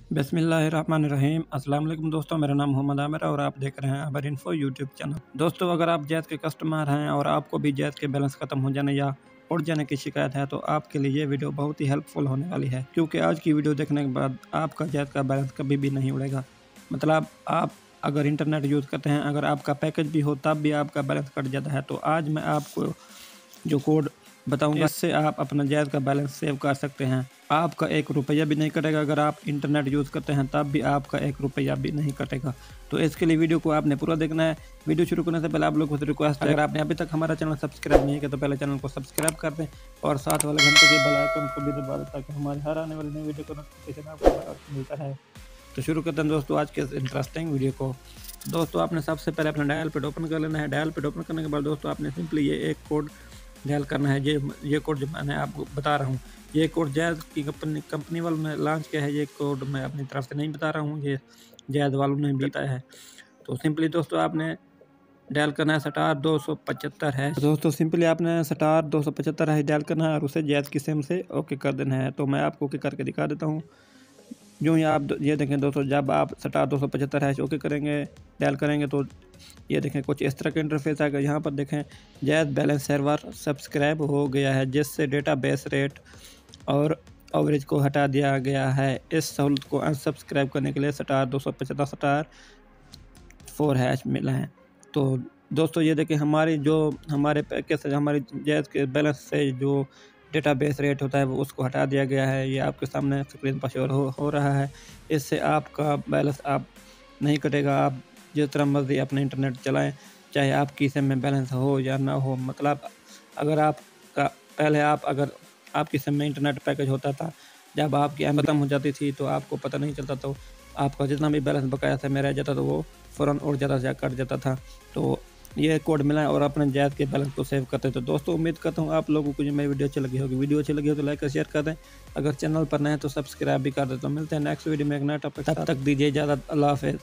बिस्मिल्लाहिर्रहमानिर्रहीम। अस्सलाम वालेकुम दोस्तों, मेरा नाम मोहम्मद आमिर और आप देख रहे हैं आमिर इन्फो यूट्यूब चैनल। दोस्तों, अगर आप जैद के कस्टमर हैं और आपको भी जैद के बैलेंस ख़त्म हो जाने या उड़ जाने की शिकायत है तो आपके लिए ये वीडियो बहुत ही हेल्पफुल होने वाली है, क्योंकि आज की वीडियो देखने के बाद आपका जैद का बैलेंस कभी भी नहीं उड़ेगा। मतलब आप अगर इंटरनेट यूज़ करते हैं, अगर आपका पैकेज भी हो तब भी आपका बैलेंस कट जाता है, तो आज मैं आपको जो कोड बताऊंगा इससे आप अपना जैद का बैलेंस सेव कर सकते हैं। आपका 1 रुपया भी नहीं कटेगा। अगर आप इंटरनेट यूज़ करते हैं तब भी आपका 1 रुपया भी नहीं कटेगा। तो इसके लिए वीडियो को आपने पूरा देखना है। वीडियो शुरू करने से पहले आप लोगों से रिक्वेस्ट है, अगर आपने अभी तक हमारा चैनल सब्सक्राइब नहीं किया तो पहले चैनल को सब्सक्राइब कर दें और साथ वाले घंटे के बेल आइकन को भी दबा दें ताकि हमारे हर आने वाली नई वीडियो को नोटिफिकेशन आपको मिलता है। तो शुरू करते हैं दोस्तों आज के इस इंटरेस्टिंग वीडियो को। दोस्तों, आपने सबसे पहले अपना डायल पैड ओपन कर लेना है। डायल पैड ओपन करने के बाद दोस्तों आपने सिंपली ये एक कोड डायल करना है। ये कोड जो मैंने आपको बता रहा हूँ, ये कोड जैद की कंपनी वालों ने लॉन्च किया है। ये कोड मैं अपनी तरफ से नहीं बता रहा हूँ, ये जैद वालों ने भी बताया है। तो सिंपली दोस्तों आपने डायल करना है *275 है। तो दोस्तों सिंपली आपने *275 है डायल करना है और उसे जैद की सिम से ओके कर देना है। तो मैं आपको ओके करके दिखा देता हूँ। यूँ ही आप ये देखें दोस्तों, जब आप *275 ओके करेंगे, डायल करेंगे तो ये देखें कुछ इस तरह का इंटरफेस आएगा। यहाँ पर देखें जैद बैलेंस सर्वर सब्सक्राइब हो गया है, जिससे डेटाबेस रेट और एवरेज को हटा दिया गया है। इस सहूलत को अनसब्सक्राइब करने के लिए *275*4# मिला है। तो दोस्तों ये देखें हमारे पैकेज से हमारी जैद के बैलेंस से जो डेटाबेस रेट होता है वो उसको हटा दिया गया है। ये आपके सामने स्क्रीन पर शो हो रहा है। इससे आपका बैलेंस आप नहीं कटेगा। आप जिस तरह मर्जी अपना इंटरनेट चलाएं, चाहे आपकी सिम में बैलेंस हो या ना हो। मतलब अगर अगर आपकी सिम में इंटरनेट पैकेज होता था, जब आपकी एम खत्म हो जाती थी तो आपको पता नहीं चलता, तो आपका जितना भी बैलेंस बकाया से में रह जाता तो वो फ़ौरन और ज़्यादा से कट जाता था। तो ये कोड मिला है और अपने जैद के बैलेंस को सेव करते हैं। तो दोस्तों उम्मीद करता हूँ आप लोगों को जो मेरी वीडियो अच्छी लगी होगी। वीडियो अच्छी लगी हो तो लाइक और शेयर कर दें। अगर चैनल पर नए हैं तो सब्सक्राइब भी कर दें। तो मिलते हैं नेक्स्ट वीडियो में एक नया टॉपिक। तब तक दीजिए इजाज़त। अल्लाह हाफ़िज़।